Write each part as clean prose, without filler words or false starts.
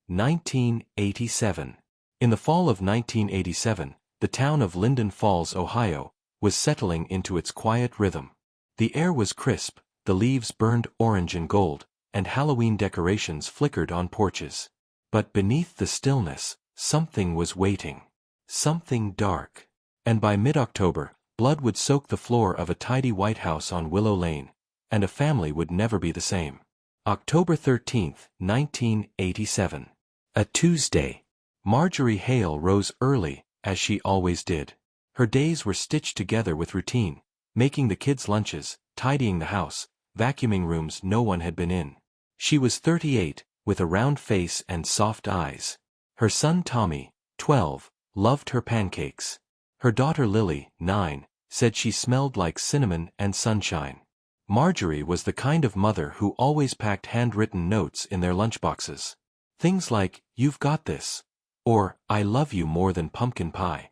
1987. In the fall of 1987, the town of Linden Falls, Ohio, was settling into its quiet rhythm. The air was crisp, the leaves burned orange and gold, and Halloween decorations flickered on porches. But beneath the stillness, something was waiting. Something dark. And by mid-October, blood would soak the floor of a tidy white house on Willow Lane, and a family would never be the same. October 13, 1987. A Tuesday. Marjorie Hale rose early, as she always did. Her days were stitched together with routine, making the kids' lunches, tidying the house, vacuuming rooms no one had been in. She was 38, with a round face and soft eyes. Her son Tommy, 12, loved her pancakes. Her daughter Lily, 9, said she smelled like cinnamon and sunshine. Marjorie was the kind of mother who always packed handwritten notes in their lunchboxes. Things like, "You've got this," or "I love you more than pumpkin pie."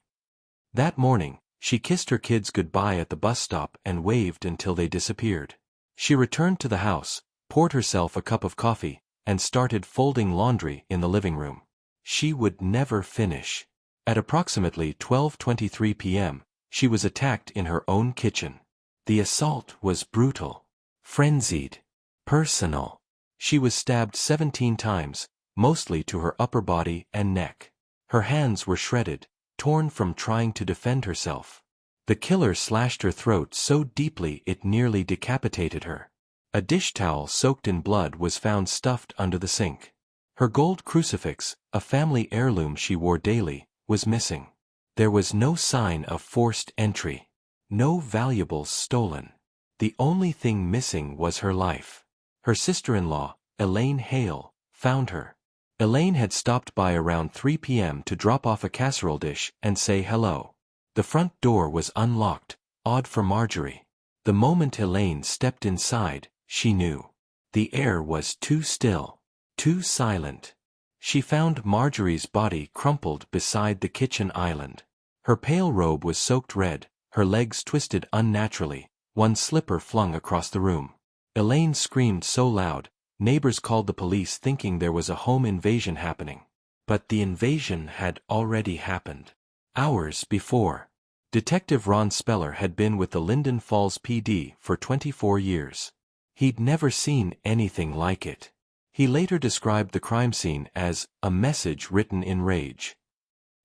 That morning, she kissed her kids goodbye at the bus stop and waved until they disappeared. She returned to the house, poured herself a cup of coffee, and started folding laundry in the living room. She would never finish. At approximately 12:23 p.m., she was attacked in her own kitchen. The assault was brutal, frenzied, personal. She was stabbed 17 times, mostly to her upper body and neck. Her hands were shredded, torn from trying to defend herself. The killer slashed her throat so deeply it nearly decapitated her. A dish towel soaked in blood was found stuffed under the sink. Her gold crucifix, a family heirloom she wore daily, was missing. There was no sign of forced entry. No valuables stolen. The only thing missing was her life. Her sister-in-law, Elaine Hale, found her. Elaine had stopped by around 3 p.m. to drop off a casserole dish and say hello. The front door was unlocked, odd for Marjorie. The moment Elaine stepped inside, she knew. The air was too still, too silent. She found Marjorie's body crumpled beside the kitchen island. Her pale robe was soaked red, her legs twisted unnaturally, one slipper flung across the room. Elaine screamed so loud, neighbors called the police thinking there was a home invasion happening. But the invasion had already happened. Hours before. Detective Ron Speller had been with the Linden Falls PD for 24 years. He'd never seen anything like it. He later described the crime scene as a message written in rage.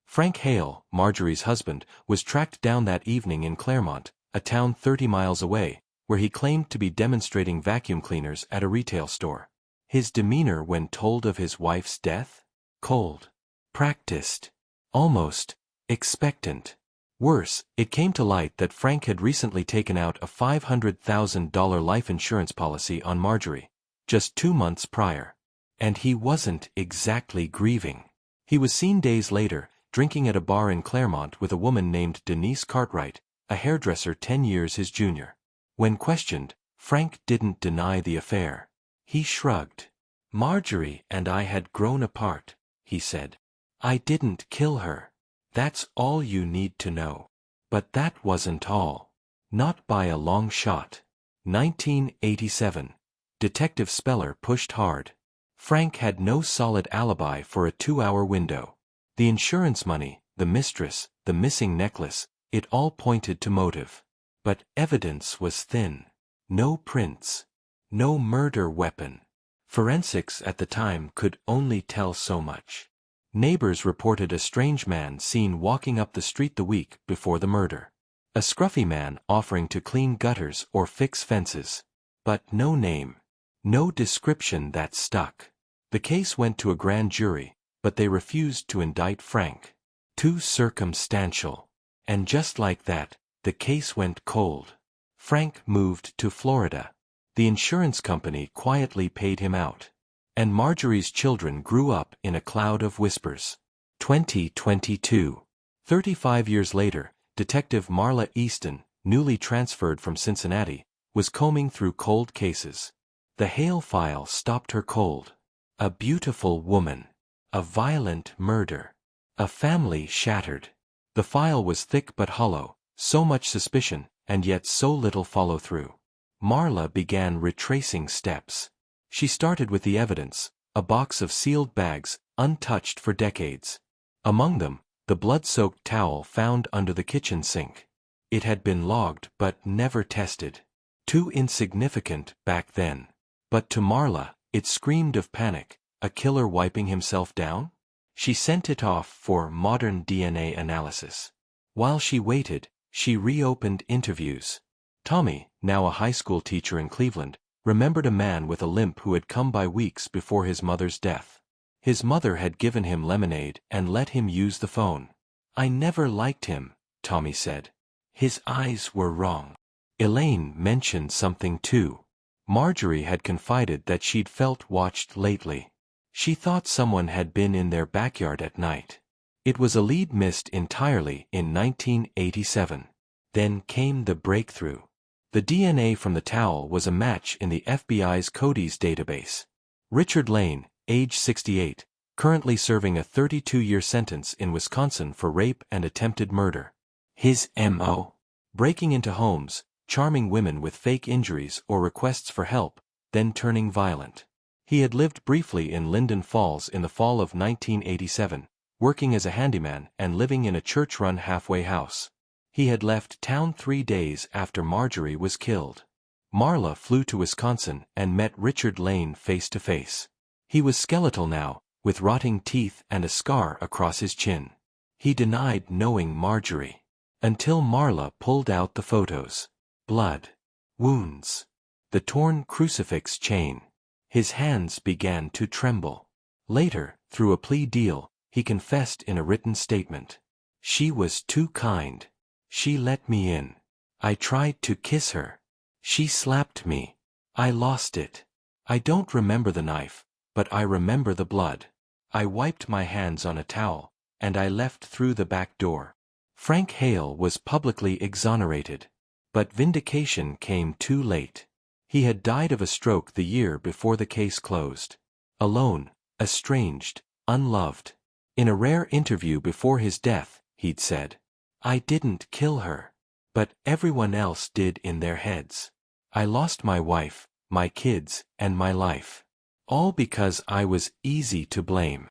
Frank Hale, Marjorie's husband, was tracked down that evening in Claremont, a town 30 miles away, where he claimed to be demonstrating vacuum cleaners at a retail store. His demeanor when told of his wife's death? Cold. Practiced. Almost expectant. Worse, it came to light that Frank had recently taken out a $500,000 life insurance policy on Marjorie, just 2 months prior. And he wasn't exactly grieving. He was seen days later, drinking at a bar in Claremont with a woman named Denise Cartwright, a hairdresser 10 years his junior. When questioned, Frank didn't deny the affair. He shrugged. "Marjorie and I had grown apart," he said. "I didn't kill her. That's all you need to know." But that wasn't all. Not by a long shot. 1987. Detective Speller pushed hard. Frank had no solid alibi for a 2-hour window. The insurance money, the mistress, the missing necklace, it all pointed to motive. But evidence was thin. No prints. No murder weapon. Forensics at the time could only tell so much. Neighbors reported a strange man seen walking up the street the week before the murder. A scruffy man offering to clean gutters or fix fences. But no name. No description that stuck. The case went to a grand jury, but they refused to indict Frank. Too circumstantial. And just like that, the case went cold. Frank moved to Florida. The insurance company quietly paid him out. And Marjorie's children grew up in a cloud of whispers. 2022. 35 years later, Detective Marla Easton, newly transferred from Cincinnati, was combing through cold cases. The Hale file stopped her cold. A beautiful woman. A violent murder. A family shattered. The file was thick but hollow, so much suspicion, and yet so little follow-through. Marla began retracing steps. She started with the evidence, a box of sealed bags, untouched for decades. Among them, the blood-soaked towel found under the kitchen sink. It had been logged but never tested. Too insignificant back then. But to Marla, it screamed of panic, a killer wiping himself down? She sent it off for modern DNA analysis. While she waited, she reopened interviews. Tommy, now a high school teacher in Cleveland, remembered a man with a limp who had come by weeks before his mother's death. His mother had given him lemonade and let him use the phone. "I never liked him," Tommy said. "His eyes were wrong." Elaine mentioned something too. Marjorie had confided that she'd felt watched lately. She thought someone had been in their backyard at night. It was a lead missed entirely in 1987. Then came the breakthrough. The DNA from the towel was a match in the FBI's CODIS database. Richard Lane, age 68, currently serving a 32-year sentence in Wisconsin for rape and attempted murder. His M.O.: breaking into homes, charming women with fake injuries or requests for help, then turning violent. He had lived briefly in Linden Falls in the fall of 1987, working as a handyman and living in a church-run halfway house. He had left town 3 days after Marjorie was killed. Marla flew to Wisconsin and met Richard Lane face to face. He was skeletal now, with rotting teeth and a scar across his chin. He denied knowing Marjorie. Until Marla pulled out the photos. Blood. Wounds. The torn crucifix chain. His hands began to tremble. Later, through a plea deal, he confessed in a written statement. "She was too kind. She let me in. I tried to kiss her. She slapped me. I lost it. I don't remember the knife, but I remember the blood. I wiped my hands on a towel, and I left through the back door." Frank Hale was publicly exonerated. But vindication came too late. He had died of a stroke the year before the case closed. Alone, estranged, unloved. In a rare interview before his death, he'd said, "I didn't kill her. But everyone else did in their heads. I lost my wife, my kids, and my life. All because I was easy to blame."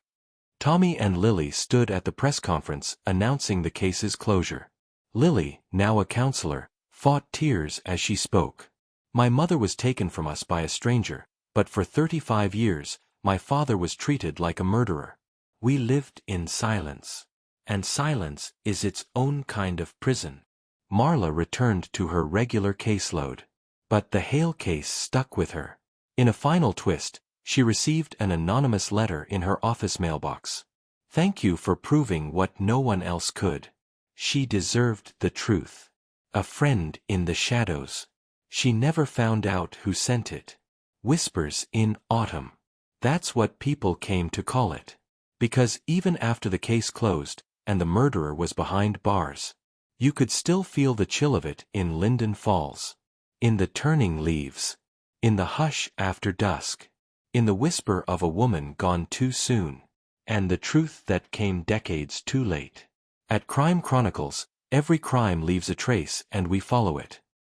Tommy and Lily stood at the press conference announcing the case's closure. Lily, now a counselor, fought tears as she spoke. "My mother was taken from us by a stranger, but for 35 years, my father was treated like a murderer. We lived in silence. And silence is its own kind of prison." Marla returned to her regular caseload. But the Hale case stuck with her. In a final twist, she received an anonymous letter in her office mailbox. "Thank you for proving what no one else could. She deserved the truth. A friend in the shadows. She never found out who sent it. Whispers in autumn." That's what people came to call it. Because even after the case closed, and the murderer was behind bars, you could still feel the chill of it in Linden Falls. In the turning leaves. In the hush after dusk. In the whisper of a woman gone too soon. And the truth that came decades too late. At Crime Chronicles, every crime leaves a trace and we follow it.